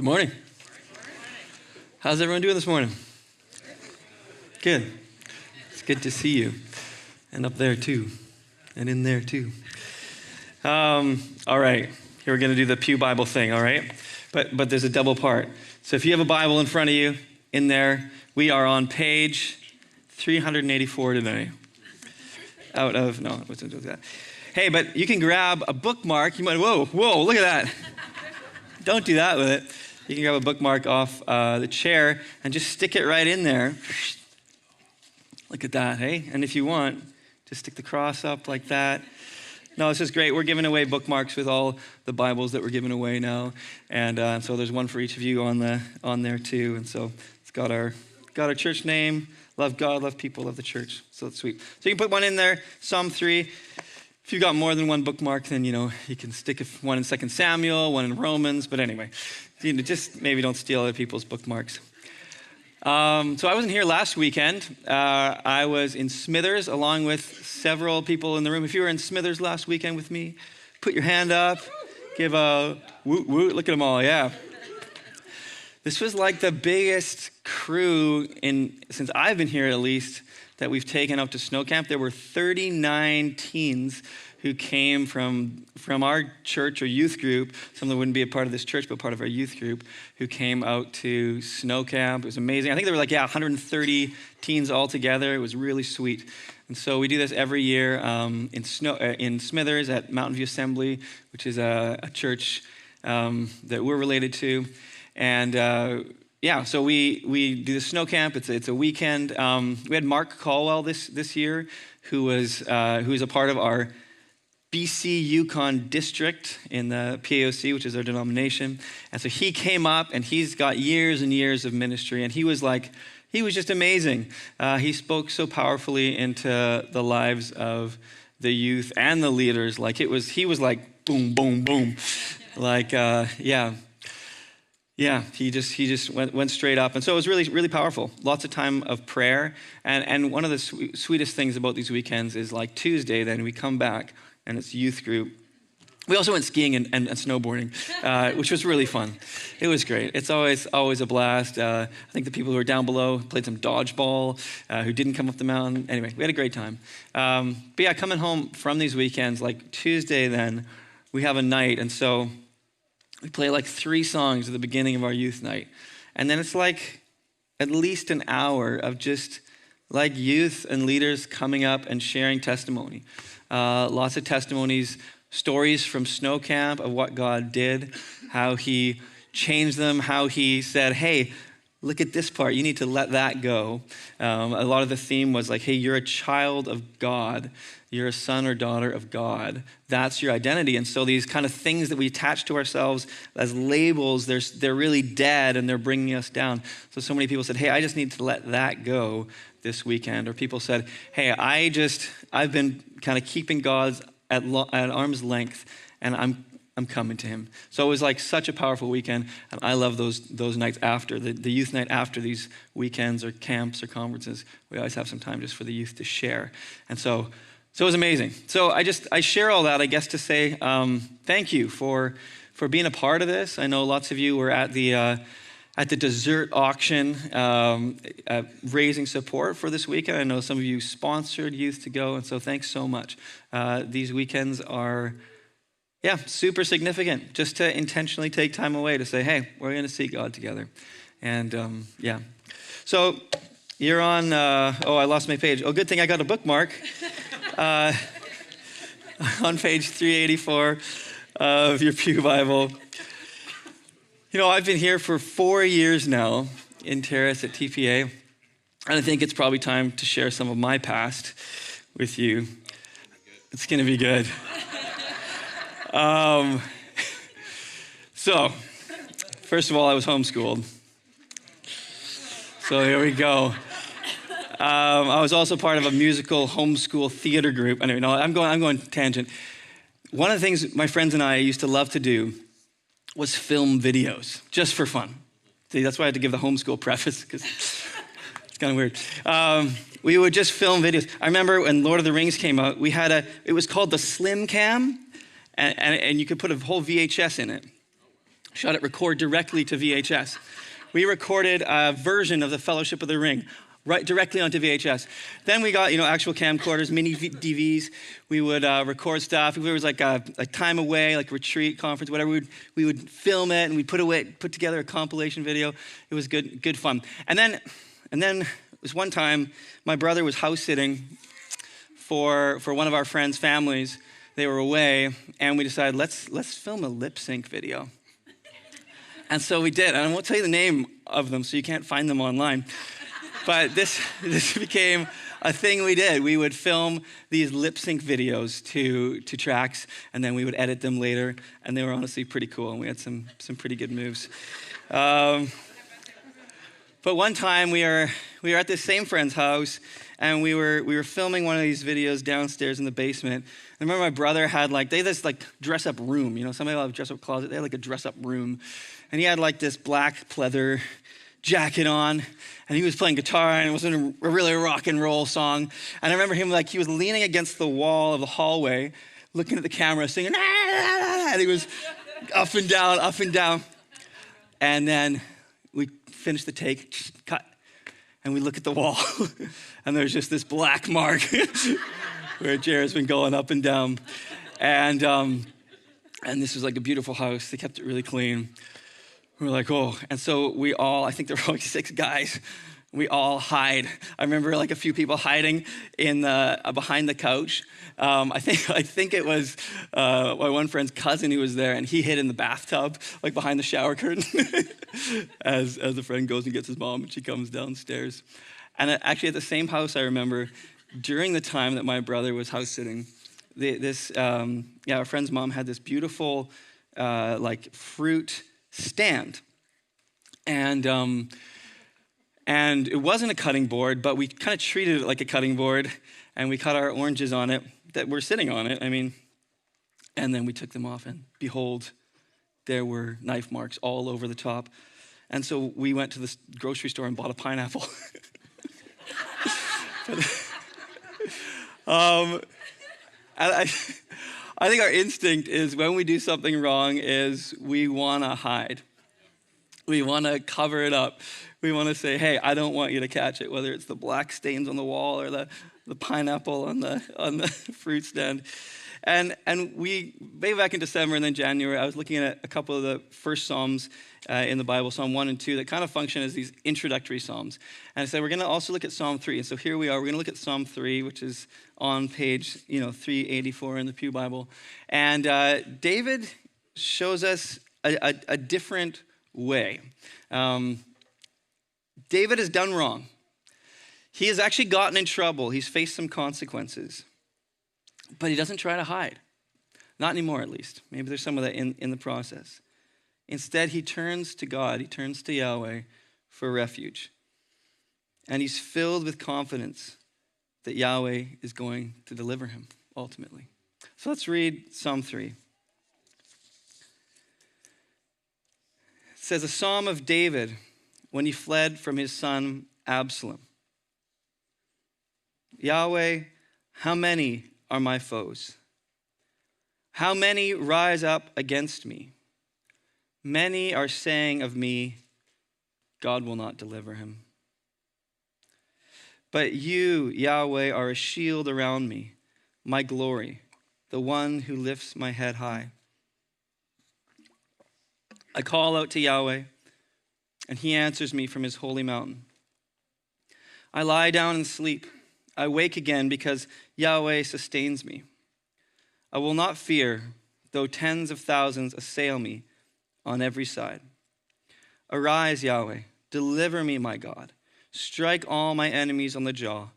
Good morning. How's everyone doing this morning? Good. It's good to see you. And up there too. And in there too. All right. Here we're going to do the Pew Bible thing, all right? But there's a double part. So if you have a Bible in front of you, in there, we are on page 384 today. No, I wasn't doing that. Hey, but you can grab a bookmark. You might, whoa, look at that. Don't do that with it. You can grab a bookmark off the chair and just stick it right in there. Look at that, hey? And if you want, just stick the cross up like that. No, this is great. We're giving away bookmarks with all the Bibles that we're giving away now. And so there's one for each of you on there too. And so it's got our church name. Love God, love people, love the church. So it's sweet. So you can put one in there, Psalm 3. If you've got more than one bookmark, then, you can stick one in 2 Samuel, one in Romans. But anyway, just maybe don't steal other people's bookmarks. So I wasn't here last weekend. I was in Smithers along with several people in the room. If you were in Smithers last weekend with me, put your hand up. Give a woot woot. Look at them all, yeah. This was like the biggest crew since I've been here at least, that we've taken out to snow camp. There were 39 teens who came from our church or youth group. Some of them wouldn't be a part of this church, but part of our youth group, who came out to snow camp. It was amazing. I think there were 130 teens all together. It was really sweet. And so we do this every year in Smithers at Mountain View Assembly, which is a church that we're related to. And so we do the snow camp. It's a weekend. We had Mark Caldwell this year, who is a part of our BC Yukon district in the PAOC, which is our denomination. And so he came up, and he's got years and years of ministry, and he was just amazing. He spoke so powerfully into the lives of the youth and the leaders. He was like boom, boom, boom. Yeah, he just went straight up. And so it was really, really powerful. Lots of time of prayer. And one of the sweetest things about these weekends is Tuesday, then we come back and it's youth group. We also went skiing and snowboarding, which was really fun. It was great. It's always a blast. I think the people who were down below played some dodgeball, who didn't come up the mountain. Anyway, we had a great time. But yeah, coming home from these weekends, Tuesday then, we have a night. And so we play 3 songs at the beginning of our youth night. And then it's at least an hour of just youth and leaders coming up and sharing testimony. Lots of testimonies, stories from snow camp of what God did, how he changed them, how he said, hey, look at this part. You need to let that go. A lot of the theme was hey, you're a child of God. You're a son or daughter of God. That's your identity. And so these kind of things that we attach to ourselves as labels, they're really dead and they're bringing us down. So many people said, hey, I just need to let that go this weekend. Or people said, hey, I've been kind of keeping God at arm's length, and I'm coming to him. So it was such a powerful weekend, and I love those nights after, the youth night after these weekends or camps or conferences. We always have some time just for the youth to share. And so it was amazing. So I share all that, I guess, to say thank you for being a part of this. I know lots of you were at the dessert auction raising support for this weekend. I know some of you sponsored youth to go, and so thanks so much. These weekends are super significant, just to intentionally take time away to say, hey, we're going to see God together. And So you're on, I lost my page. Oh, good thing I got a bookmark. On page 384 of your Pew Bible. I've been here for 4 years now in Terrace at TPA, and I think it's probably time to share some of my past with you. It's going to be good. So, first of all, I was homeschooled. So here we go. I was also part of a musical homeschool theater group. Anyway, no, I'm going tangent. One of the things my friends and I used to love to do was film videos, just for fun. See, that's why I had to give the homeschool preface, because it's kind of weird. We would just film videos. I remember when Lord of the Rings came out, it was called the Slim Cam, and you could put a whole VHS in it. shot it record directly to VHS. We recorded a version of the Fellowship of the Ring right directly onto VHS. Then we got, actual camcorders, mini DVs. We would record stuff. If there was like a time away, like retreat, conference, whatever, we would film it and we'd put together a compilation video. It was good fun. And then this one time, my brother was house sitting for one of our friends' families. They were away, and we decided, let's film a lip sync video. And so we did. And I won't tell you the name of them, so you can't find them online. But this became a thing we did. We would film these lip sync videos to tracks, and then we would edit them later. And they were honestly pretty cool, and we had some pretty good moves. But one time we were at this same friend's house, and we were filming one of these videos downstairs in the basement. I remember my brother had they had this dress up room. Somebody will have a dress up closet. They had a dress up room, and he had this black pleather jacket on, and he was playing guitar, and it was a really rock and roll song. And I remember him he was leaning against the wall of the hallway, looking at the camera, singing, and he was up and down, up and down. And then we finished the take, cut, and we look at the wall, and there's just this black mark where Jared's been going up and down. And this was a beautiful house. They kept it really clean. We were oh. And so we all, I think there were 6 guys, we all hide. I remember a few people hiding in behind the couch. I think it was my one friend's cousin who was there, and he hid in the bathtub, behind the shower curtain, as the friend goes and gets his mom, and she comes downstairs. And actually at the same house, I remember, during the time that my brother was house sitting, our friend's mom had this beautiful fruit stand, and it wasn't a cutting board, but we kind of treated it like a cutting board, and we cut our oranges on it that were sitting on it. And then we took them off, and behold, there were knife marks all over the top. And so we went to the grocery store and bought a pineapple. I think our instinct is, when we do something wrong, is we want to hide. We want to cover it up. We want to say, hey, I don't want you to catch it, whether it's the black stains on the wall or the pineapple on the fruit stand. And we, way back in December and then January, I was looking at a couple of the first Psalms in the Bible, Psalm 1 and 2, that kind of function as these introductory Psalms. And I said, we're going to also look at Psalm 3. And so here we are. We're going to look at Psalm 3, which is on page 384 in the Pew Bible. And David shows us a different way. David has done wrong. He has actually gotten in trouble. He's faced some consequences. But he doesn't try to hide. Not anymore, at least. Maybe there's some of that in the process. Instead, he turns to God. He turns to Yahweh for refuge. And he's filled with confidence that Yahweh is going to deliver him, ultimately. So let's read Psalm 3. It says, a psalm of David when he fled from his son Absalom. Yahweh, how many are my foes? How many rise up against me? Many are saying of me, God will not deliver him. But you, Yahweh, are a shield around me, my glory, the one who lifts my head high. I call out to Yahweh, and he answers me from his holy mountain. I lie down and sleep. I wake again because Yahweh sustains me. I will not fear, though tens of thousands assail me on every side. Arise, Yahweh, deliver me, my God. Strike all my enemies on the jaw.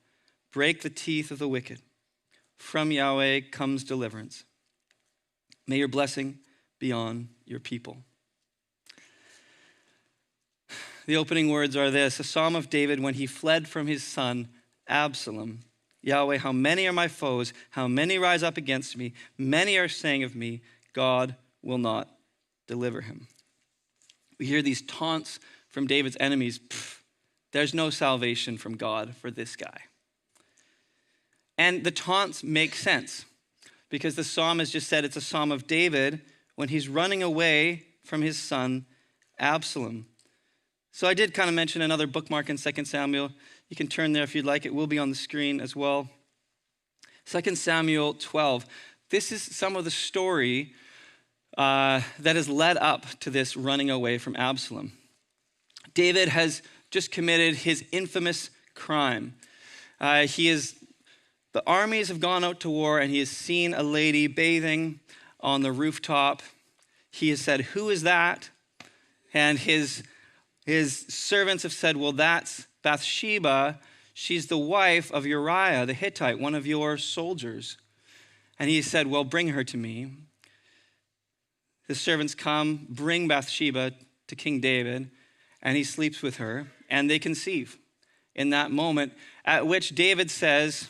Break the teeth of the wicked. From Yahweh comes deliverance. May your blessing be on your people. The opening words are this: a psalm of David when he fled from his son Absalom. Yahweh, how many are my foes? How many rise up against me? Many are saying of me, God will not deliver him. We hear these taunts from David's enemies. There's no salvation from God for this guy. And the taunts make sense because the psalm has just said it's a psalm of David when he's running away from his son Absalom. So I did kind of mention another bookmark in 2 Samuel. You can turn there if you'd like. It will be on the screen as well. 2 Samuel 12. This is some of the story that has led up to this running away from Absalom. David has just committed his infamous crime. The armies have gone out to war, and he has seen a lady bathing on the rooftop. He has said, "Who is that?" And his servants have said, "Well, that's Bathsheba. She's the wife of Uriah the Hittite, one of your soldiers." And he said, "Well, bring her to me." The servants come, bring Bathsheba to King David, and he sleeps with her, and they conceive in that moment, at which David says,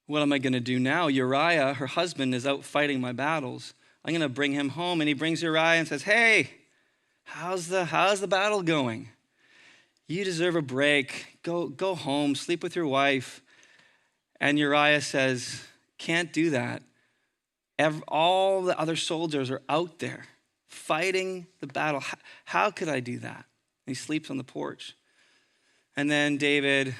"What am I going to do now? Uriah, her husband, is out fighting my battles. I'm going to bring him home." And he brings Uriah and says, "Hey, how's the battle going? You deserve a break. Go home, sleep with your wife." And Uriah says, "Can't do that. All the other soldiers are out there fighting the battle. How could I do that?" And he sleeps on the porch. And then David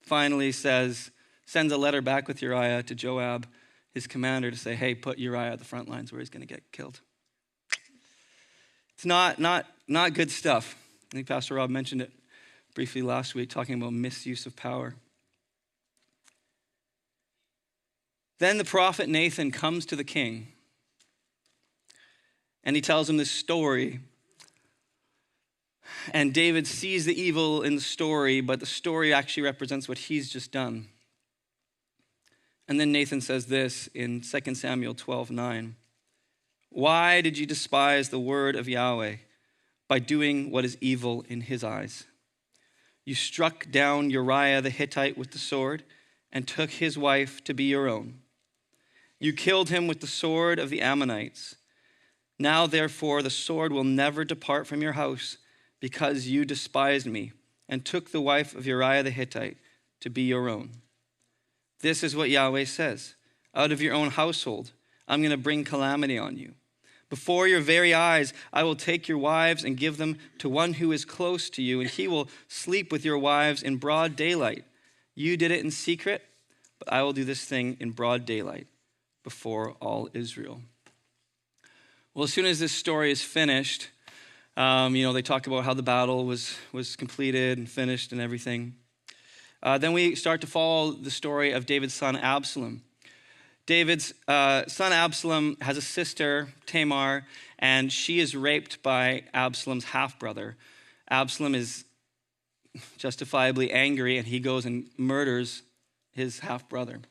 finally sends a letter back with Uriah to Joab, his commander, to say, "Hey, put Uriah at the front lines where he's going to get killed." It's not good stuff. I think Pastor Rob mentioned it briefly last week, talking about misuse of power. Then the prophet Nathan comes to the king, and he tells him this story. And David sees the evil in the story, but the story actually represents what he's just done. And then Nathan says this in 2 Samuel 12:9. "Why did you despise the word of Yahweh by doing what is evil in his eyes? You struck down Uriah the Hittite with the sword and took his wife to be your own. You killed him with the sword of the Ammonites. Now, therefore, the sword will never depart from your house, because you despised me and took the wife of Uriah the Hittite to be your own. This is what Yahweh says. Out of your own household, I'm going to bring calamity on you. Before your very eyes, I will take your wives and give them to one who is close to you, and he will sleep with your wives in broad daylight. You did it in secret, but I will do this thing in broad daylight before all Israel." Well, as soon as this story is finished, they talk about how the battle was completed and finished and everything. Then we start to follow the story of David's son Absalom. David's son Absalom has a sister, Tamar, and she is raped by Absalom's half-brother. Absalom is justifiably angry, and he goes and murders his half-brother.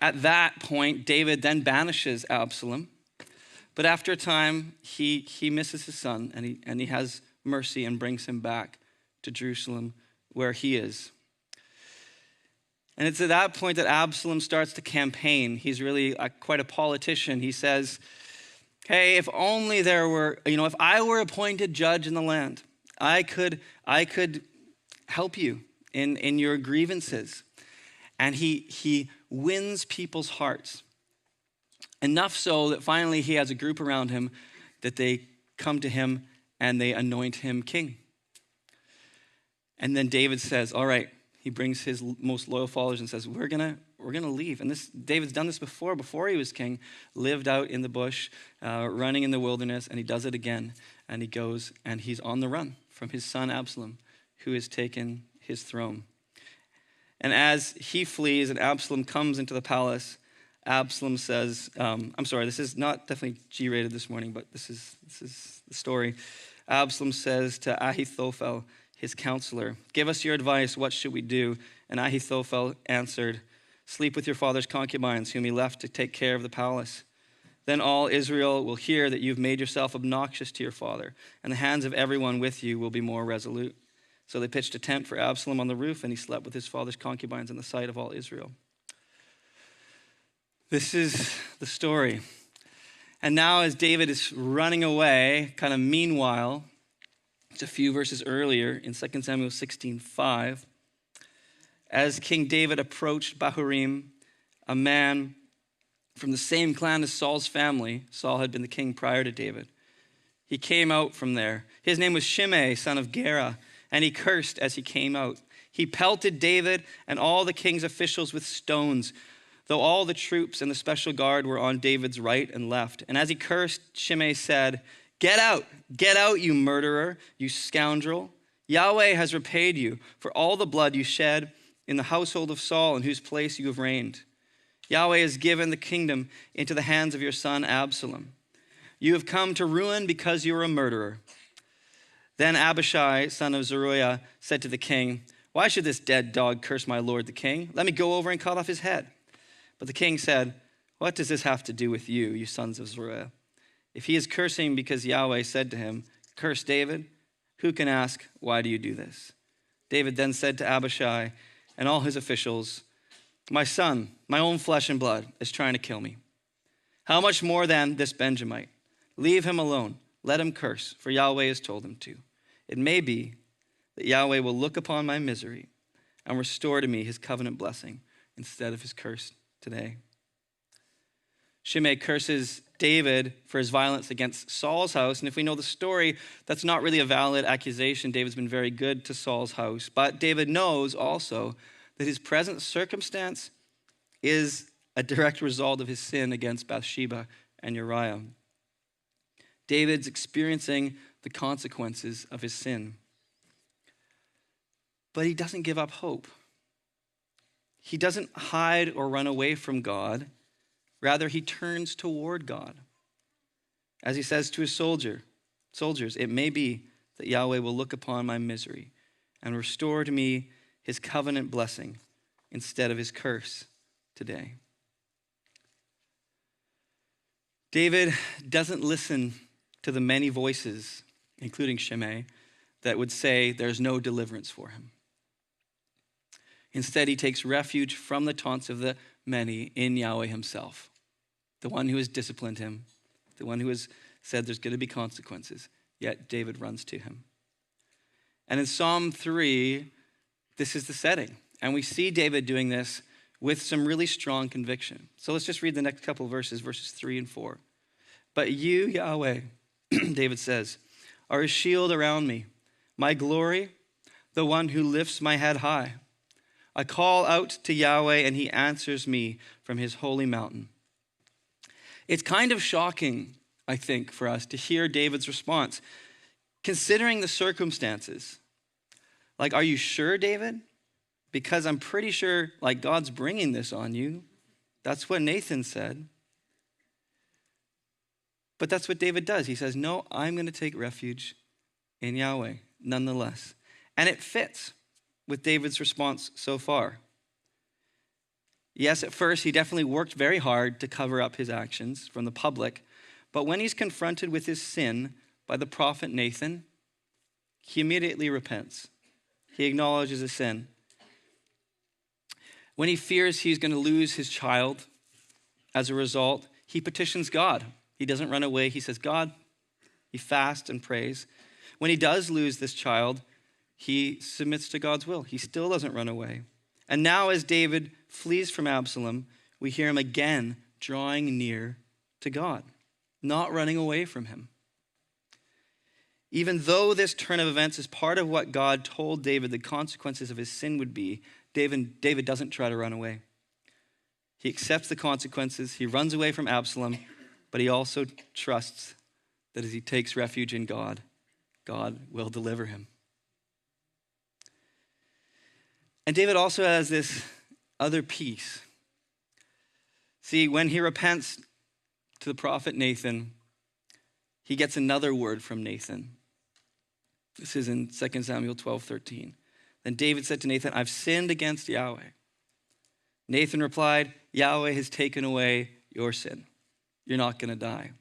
At that point, David then banishes Absalom. But after a time, he misses his son, and he has mercy and brings him back to Jerusalem where he is. And it's at that point that Absalom starts to campaign. He's really quite a politician. He says, "Hey, if only there were, if I were appointed judge in the land, I could help you in your grievances." And he wins people's hearts. Enough so that finally he has a group around him that they come to him and they anoint him king. And then David says, "All right." He brings his most loyal followers and says, we're gonna leave. And David's done this before he was king, lived out in the bush, running in the wilderness, and he does it again. And he goes and he's on the run from his son Absalom, who has taken his throne. And as he flees and Absalom comes into the palace, Absalom says, this is not definitely G-rated this morning, but this is the story. Absalom says to Ahithophel, his counselor, "Give us your advice, what should we do?" And Ahithophel answered, "Sleep with your father's concubines, whom he left to take care of the palace. Then all Israel will hear that you've made yourself obnoxious to your father, and the hands of everyone with you will be more resolute." So they pitched a tent for Absalom on the roof, and he slept with his father's concubines in the sight of all Israel. This is the story. And now as David is running away, kind of meanwhile, just a few verses earlier in 2 Samuel 16:5, as King David approached Bahurim, a man from the same clan as Saul's family. Saul had been the king prior to David. He came out from there. His name was Shimei, son of Gera, and he cursed as he came out. He pelted David and all the king's officials with stones, though all the troops and the special guard were on David's right and left. And as he cursed, Shimei said, get out, you murderer, you scoundrel. Yahweh has repaid you for all the blood you shed in the household of Saul, in whose place you have reigned. Yahweh has given the kingdom into the hands of your son Absalom. You have come to ruin because you are a murderer. Then Abishai, son of Zeruiah, said to the king, why should this dead dog curse my lord the king? Let me go over and cut off his head. But the king said, what does this have to do with you, you sons of Zeruiah? If he is cursing because Yahweh said to him, curse David, who can ask, why do you do this? David then said to Abishai and all his officials, my son, my own flesh and blood, is trying to kill me. How much more than this Benjamite? Leave him alone. Let him curse, for Yahweh has told him to. It may be that Yahweh will look upon my misery and restore to me his covenant blessing instead of his curse today. Shimei curses David for his violence against Saul's house. And if we know the story, that's not really a valid accusation. David's been very good to Saul's house. But David knows also that his present circumstance is a direct result of his sin against Bathsheba and Uriah. David's experiencing the consequences of his sin. But he doesn't give up hope. He doesn't hide or run away from God. Rather, he turns toward God. As he says to his soldiers, it may be that Yahweh will look upon my misery and restore to me his covenant blessing instead of his curse today. David doesn't listen to the many voices, including Shimei, that would say there's no deliverance for him. Instead, he takes refuge from the taunts of the many in Yahweh himself, the one who has disciplined him, the one who has said there's going to be consequences, yet David runs to him. And in Psalm 3, this is the setting. And we see David doing this with some really strong conviction. So let's just read the next couple of verses 3 and 4. But you, Yahweh, David says, are a shield around me, my glory, the one who lifts my head high. I call out to Yahweh and he answers me from his holy mountain. It's kind of shocking, I think, for us to hear David's response, considering the circumstances. Like, are you sure, David? Because I'm pretty sure, like, God's bringing this on you. That's what Nathan said. But that's what David does. He says, no, I'm going to take refuge in Yahweh, nonetheless. And it fits with David's response so far. Yes, at first, he definitely worked very hard to cover up his actions from the public. But when he's confronted with his sin by the prophet Nathan, he immediately repents. He acknowledges his sin. When he fears he's going to lose his child as a result, he petitions God. He doesn't run away. He says, God, he fasts and prays. When he does lose this child, he submits to God's will. He still doesn't run away. And now as David flees from Absalom, we hear him again drawing near to God, not running away from him. Even though this turn of events is part of what God told David the consequences of his sin would be, David doesn't try to run away. He accepts the consequences. He runs away from Absalom, but he also trusts that as he takes refuge in God, God will deliver him. And David also has this other piece. See, when he repents to the prophet Nathan, he gets another word from Nathan. This is in 2 Samuel 12:13. Then David said to Nathan, I've sinned against Yahweh. Nathan replied, Yahweh has taken away your sin. You're not going to die.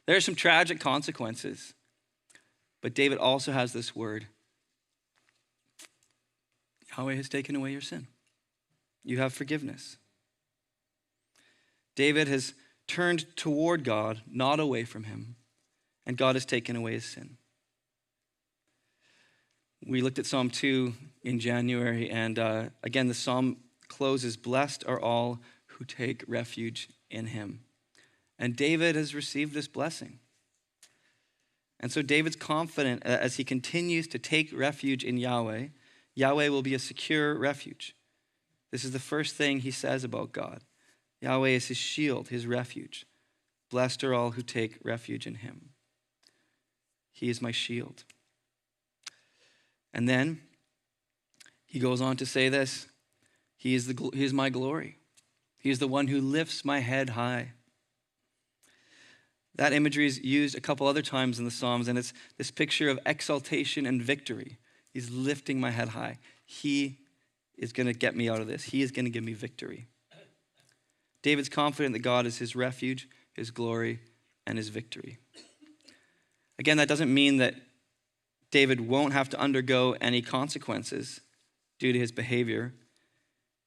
There are some tragic consequences, but David also has this word. Yahweh has taken away your sin. You have forgiveness. David has turned toward God, not away from him, and God has taken away his sin. We looked at Psalm 2 in January, and again, the psalm closes, blessed are all who take refuge in him. And David has received this blessing. And so David's confident as he continues to take refuge in Yahweh, Yahweh will be a secure refuge. This is the first thing he says about God. Yahweh is his shield, his refuge. Blessed are all who take refuge in him. He is my shield. And then he goes on to say this. He is my glory. He is the one who lifts my head high. That imagery is used a couple other times in the Psalms, and it's this picture of exaltation and victory. He's lifting my head high. He is going to get me out of this. He is going to give me victory. David's confident that God is his refuge, his glory, and his victory. Again, that doesn't mean that David won't have to undergo any consequences due to his behavior.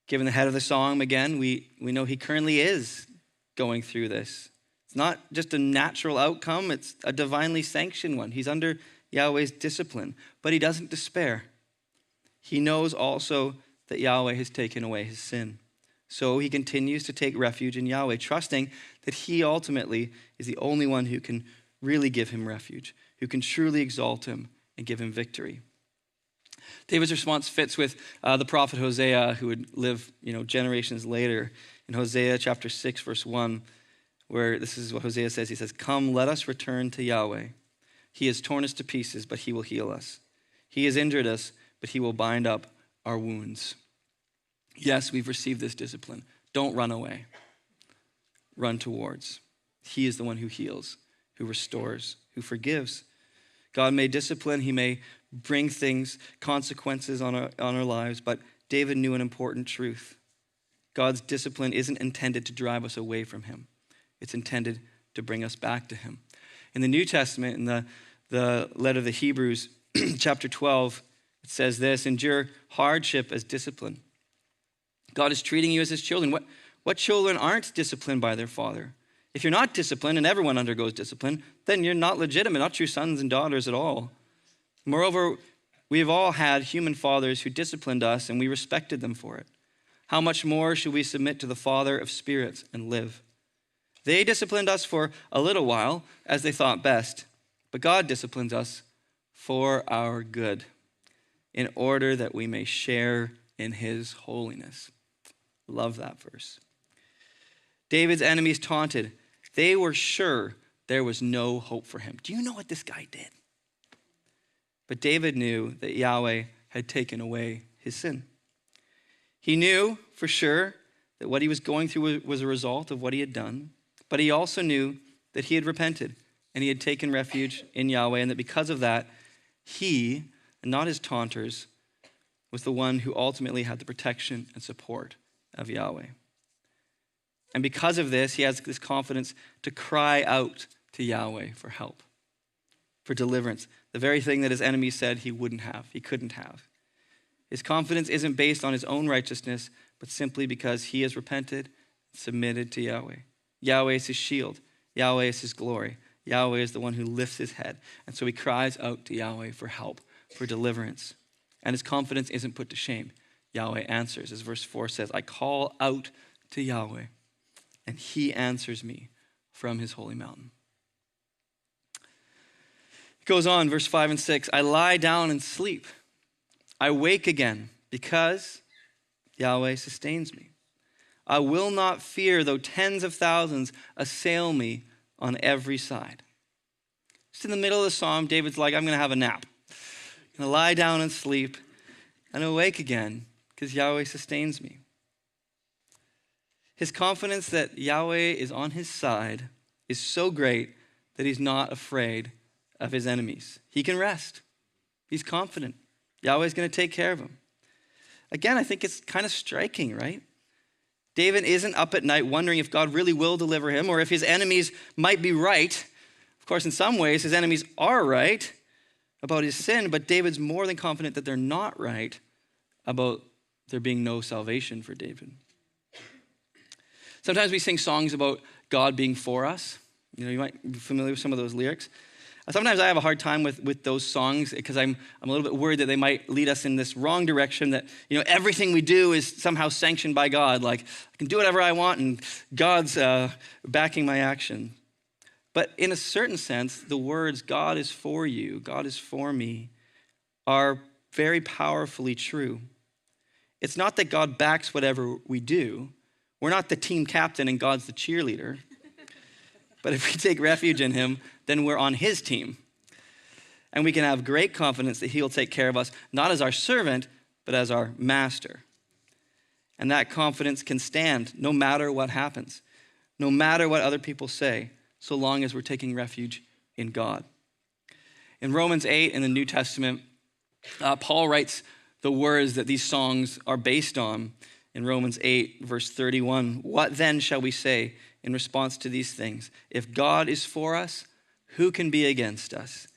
Given the head of the psalm, again, we know he currently is going through this. It's not just a natural outcome, it's a divinely sanctioned one. He's under Yahweh's discipline, but he doesn't despair. He knows also that Yahweh has taken away his sin. So he continues to take refuge in Yahweh, trusting that he ultimately is the only one who can really give him refuge, who can truly exalt him and give him victory. David's response fits with the prophet Hosea, who would live, generations later. In Hosea chapter 6, verse 1, where this is what Hosea says. He says, "Come, let us return to Yahweh. He has torn us to pieces, but he will heal us. He has injured us, but he will bind up our wounds." Yes, we've received this discipline. Don't run away. Run towards. He is the one who heals, who restores, who forgives. God may discipline, he may bring consequences on our lives, but David knew an important truth. God's discipline isn't intended to drive us away from him. It's intended to bring us back to him. In the New Testament, in the letter of the Hebrews, chapter 12, it says this: "Endure hardship as discipline." God is treating you as his children. What children aren't disciplined by their father? If you're not disciplined, and everyone undergoes discipline, then you're not legitimate, not true sons and daughters at all. Moreover, we've all had human fathers who disciplined us, and we respected them for it. How much more should we submit to the Father of spirits and live? They disciplined us for a little while, as they thought best, but God disciplines us for our good, in order that we may share in his holiness. Love that verse. David's enemies taunted. They were sure there was no hope for him. Do you know what this guy did? But David knew that Yahweh had taken away his sin. He knew for sure that what he was going through was a result of what he had done, but he also knew that he had repented and he had taken refuge in Yahweh, and that because of that, he, and not his taunters, was the one who ultimately had the protection and support of Yahweh. And because of this, he has this confidence to cry out to Yahweh for help, for deliverance, the very thing that his enemies said he wouldn't have, he couldn't have. His confidence isn't based on his own righteousness, but simply because he has repented and submitted to Yahweh. Yahweh is his shield. Yahweh is his glory. Yahweh is the one who lifts his head. And so he cries out to Yahweh for help, for deliverance. And his confidence isn't put to shame. Yahweh answers. As verse 4 says, "I call out to Yahweh, and he answers me from his holy mountain." It goes on, verse 5 and 6, "I lie down and sleep. I wake again because Yahweh sustains me. I will not fear though tens of thousands assail me on every side." Just in the middle of the psalm, David's like, I'm going to have a nap. I'm going to lie down and sleep and awake again because Yahweh sustains me. His confidence that Yahweh is on his side is so great that he's not afraid of his enemies. He can rest. He's confident. Yahweh's going to take care of him. Again, I think it's kind of striking, right? David isn't up at night wondering if God really will deliver him or if his enemies might be right. Of course, in some ways, his enemies are right about his sin, but David's more than confident that they're not right about there being no salvation for David. Sometimes we sing songs about God being for us. You might be familiar with some of those lyrics. Sometimes I have a hard time with those songs because I'm a little bit worried that they might lead us in this wrong direction, that everything we do is somehow sanctioned by God. Like I can do whatever I want and God's backing my action. But in a certain sense, the words God is for you, God is for me are very powerfully true. It's not that God backs whatever we do. We're not the team captain and God's the cheerleader. But if we take refuge in him, then we're on his team. And we can have great confidence that he'll take care of us, not as our servant, but as our master. And that confidence can stand no matter what happens, no matter what other people say, so long as we're taking refuge in God. In Romans 8 in the New Testament, Paul writes the words that these songs are based on. In Romans 8, verse 31, what then shall we say in response to these things? If God is for us, who can be against us?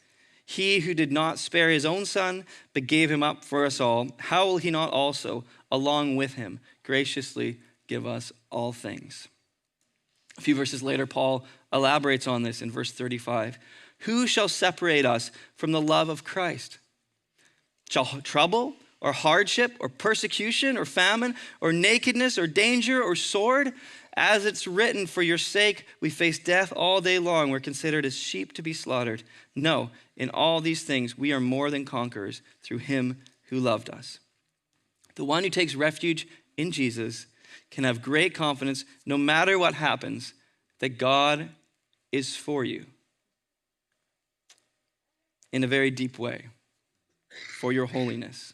He who did not spare his own son, but gave him up for us all, how will he not also, along with him, graciously give us all things? A few verses later, Paul elaborates on this in verse 35. Who shall separate us from the love of Christ? Shall trouble or hardship or persecution or famine or nakedness or danger or sword? As it's written, for your sake we face death all day long. We're considered as sheep to be slaughtered. No, in all these things we are more than conquerors through him who loved us. The one who takes refuge in Jesus can have great confidence no matter what happens that God is for you in a very deep way for your holiness.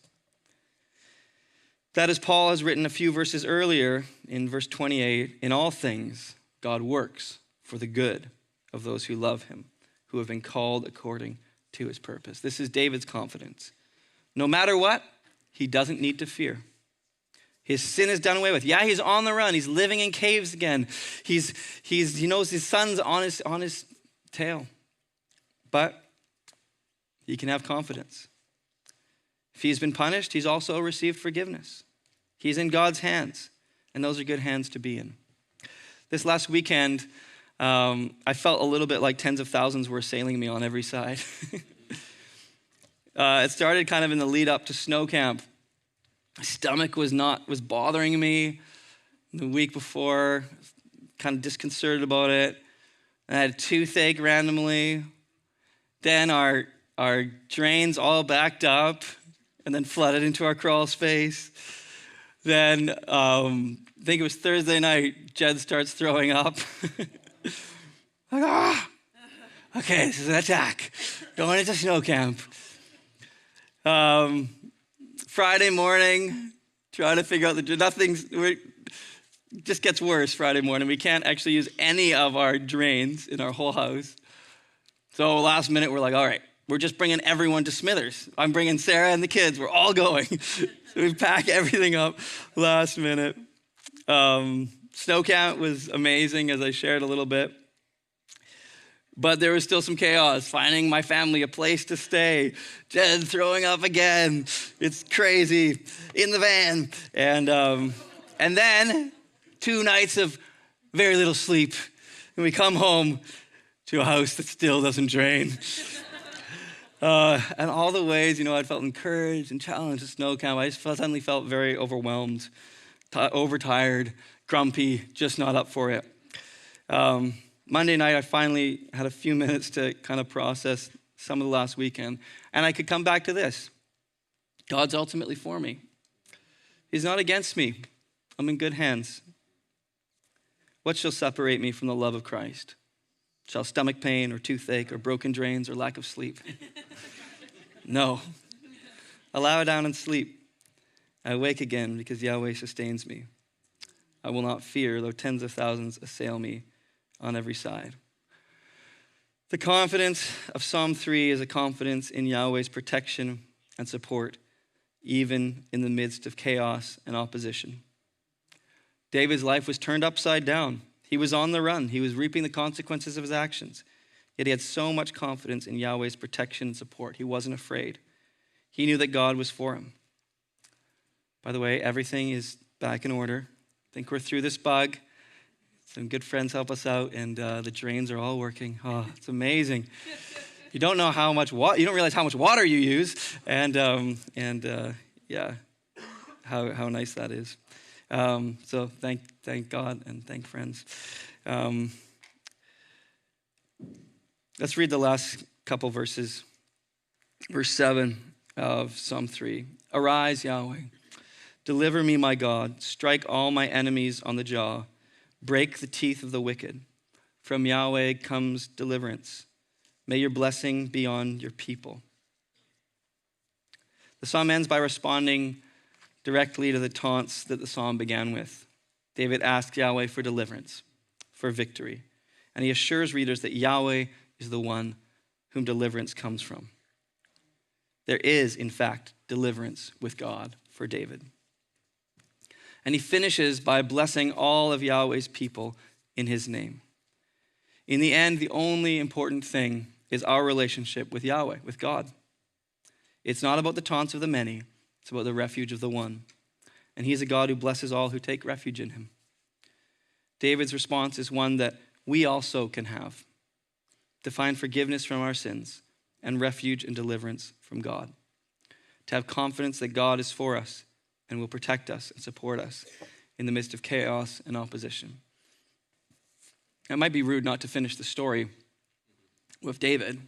That, as Paul has written a few verses earlier in verse 28, in all things God works for the good of those who love him, who have been called according to his purpose. This is David's confidence. No matter what, he doesn't need to fear. His sin is done away with. Yeah, he's on the run. He's living in caves again. He knows his son's on his tail. But he can have confidence. If he's been punished, he's also received forgiveness. He's in God's hands, and those are good hands to be in. This last weekend, I felt a little bit like tens of thousands were assailing me on every side. It started kind of in the lead up to snow camp. My stomach was bothering me the week before, kind of disconcerted about it. I had a toothache randomly. Then our drains all backed up and then flooded into our crawl space. Then I think it was Thursday night, Jed starts throwing up. Okay, this is an attack. Going into snow camp. Friday morning, trying to figure out it just gets worse Friday morning. We can't actually use any of our drains in our whole house. So last minute, we're like, all right, we're just bringing everyone to Smithers. I'm bringing Sarah and the kids. We're all going. So we pack everything up last minute. Snow camp was amazing, as I shared a little bit. But there was still some chaos, finding my family a place to stay. Jed throwing up again. It's crazy. In the van. And then 2 nights of very little sleep. And we come home to a house that still doesn't drain. And all the ways, I felt encouraged and challenged at snow camp, I just suddenly felt very overwhelmed, overtired, grumpy, just not up for it. Monday night, I finally had a few minutes to kind of process some of the last weekend, and I could come back to this. God's ultimately for me. He's not against me. I'm in good hands. What shall separate me from the love of Christ? Shall stomach pain or toothache or broken drains or lack of sleep? No. I lie down and sleep. I wake again because Yahweh sustains me. I will not fear, though tens of thousands assail me on every side. The confidence of Psalm 3 is a confidence in Yahweh's protection and support, even in the midst of chaos and opposition. David's life was turned upside down. He was on the run. He was reaping the consequences of his actions. Yet he had so much confidence in Yahweh's protection and support. He wasn't afraid. He knew that God was for him. By the way, everything is back in order. I think we're through this bug. Some good friends help us out, and the drains are all working. Oh, it's amazing. You don't know how much water, you don't realize how much water you use, and yeah, how nice that is. So thank God and thank friends. Let's read the last couple verses. Verse 7 of Psalm 3. Arise, Yahweh. Deliver me, my God. Strike all my enemies on the jaw. Break the teeth of the wicked. From Yahweh comes deliverance. May your blessing be on your people. The psalm ends by responding directly to the taunts that the psalm began with. David asks Yahweh for deliverance, for victory. And he assures readers that Yahweh is the one whom deliverance comes from. There is, in fact, deliverance with God for David. And he finishes by blessing all of Yahweh's people in his name. In the end, the only important thing is our relationship with Yahweh, with God. It's not about the taunts of the many, it's about the refuge of the one. And he's a God who blesses all who take refuge in him. David's response is one that we also can have, to find forgiveness from our sins and refuge and deliverance from God. To have confidence that God is for us and will protect us and support us in the midst of chaos and opposition. It might be rude not to finish the story with David.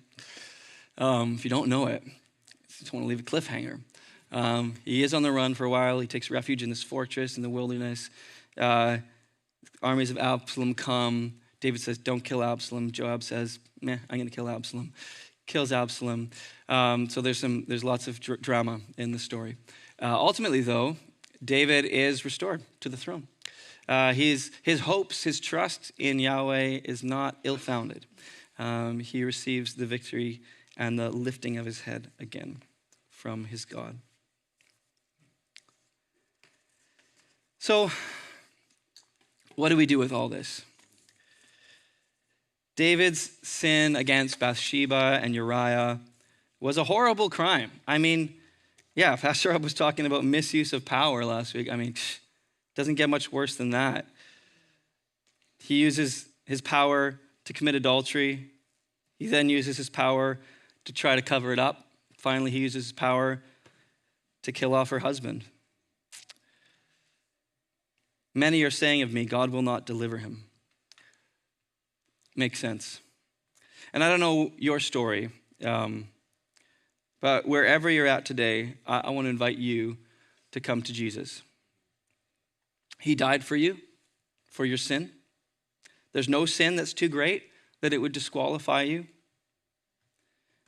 If you don't know it, I just want to leave a cliffhanger. He is on the run for a while. He takes refuge in this fortress in the wilderness. Armies of Absalom come. David says, don't kill Absalom. Joab says, I'm going to kill Absalom. Kills Absalom. So there's lots of drama in the story. Ultimately, though, David is restored to the throne. His hopes, his trust in Yahweh is not ill-founded. He receives the victory and the lifting of his head again from his God. So, what do we do with all this? David's sin against Bathsheba and Uriah was a horrible crime. I mean, yeah, Pastor Rob was talking about misuse of power last week. I mean, doesn't get much worse than that. He uses his power to commit adultery. He then uses his power to try to cover it up. Finally, he uses his power to kill off her husband. Many are saying of me, God will not deliver him. Makes sense. And I don't know your story, but wherever you're at today, I want to invite you to come to Jesus. He died for you, for your sin. There's no sin that's too great that it would disqualify you.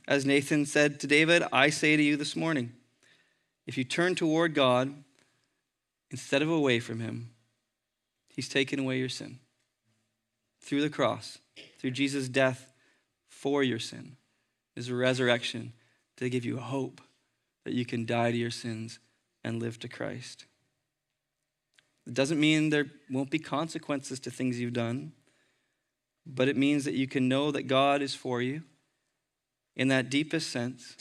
As Nathan said to David, I say to you this morning, if you turn toward God instead of away from him, he's taken away your sin. Through the cross, through Jesus' death for your sin, is a resurrection to give you hope that you can die to your sins and live to Christ. It doesn't mean there won't be consequences to things you've done, but it means that you can know that God is for you in that deepest sense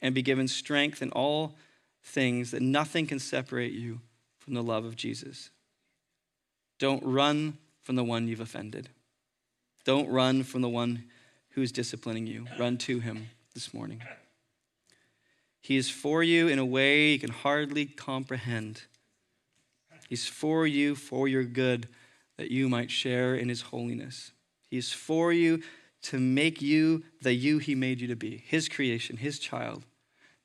and be given strength in all things, that nothing can separate you from the love of Jesus. Don't run from the one you've offended. Don't run from the one who's disciplining you. Run to him this morning. He is for you in a way you can hardly comprehend. He's for you for your good, that you might share in his holiness. He is for you to make you the you he made you to be, his creation, his child.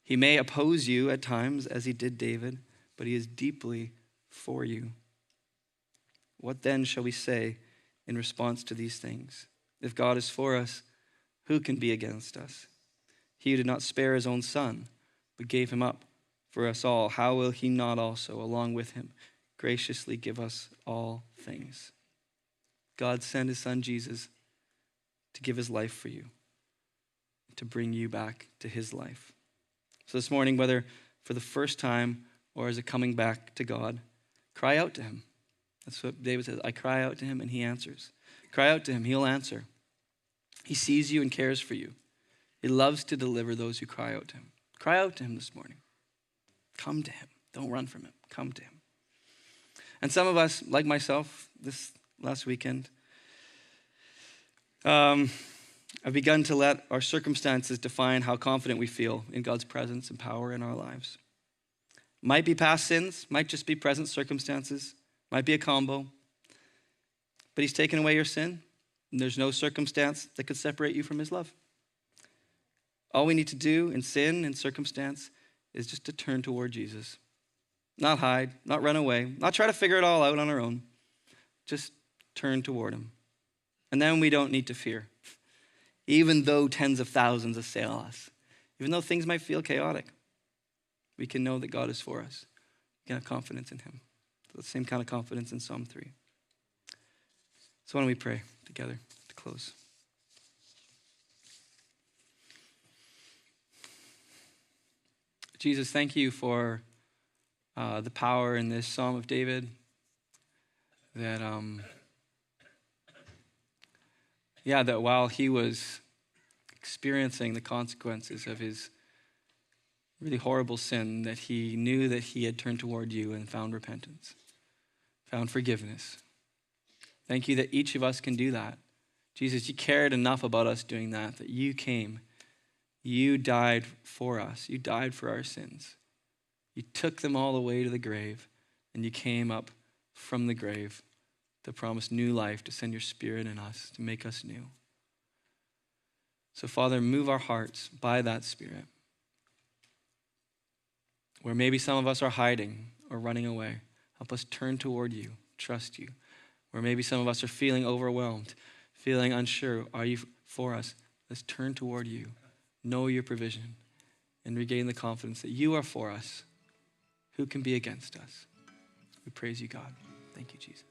He may oppose you at times, as he did David, but he is deeply for you. What then shall we say in response to these things? If God is for us, who can be against us? He who did not spare his own son, but gave him up for us all, how will he not also, along with him, graciously give us all things? God sent his son Jesus to give his life for you, to bring you back to his life. So this morning, whether for the first time or as a coming back to God, cry out to him. That's what David says. I cry out to him and he answers. Cry out to him, he'll answer. He sees you and cares for you. He loves to deliver those who cry out to him. Cry out to him this morning. Come to him. Don't run from him. Come to him. And some of us, like myself, this last weekend, I've begun to let our circumstances define how confident we feel in God's presence and power in our lives. Might be past sins, might just be present circumstances, might be a combo. But he's taken away your sin, and there's no circumstance that could separate you from his love. All we need to do in sin and circumstance is just to turn toward Jesus. Not hide, not run away, not try to figure it all out on our own. Just turn toward him. And then we don't need to fear. Even though tens of thousands assail us, even though things might feel chaotic, we can know that God is for us. We can have confidence in him. The same kind of confidence in Psalm 3. So why don't we pray together to close? Jesus, thank you for the power in this Psalm of David that, that while he was experiencing the consequences of his really horrible sin, that he knew that he had turned toward you and found repentance, found forgiveness. Thank you that each of us can do that. Jesus, you cared enough about us doing that you came. You died for us. You died for our sins. You took them all away to the grave, and you came up from the grave to promise new life, to send your Spirit in us, to make us new. So, Father, move our hearts by that Spirit. Where maybe some of us are hiding or running away, help us turn toward you, trust you. Where maybe some of us are feeling overwhelmed, feeling unsure, are you for us? Let's turn toward you, know your provision, and regain the confidence that you are for us. Who can be against us? We praise you, God. Thank you, Jesus.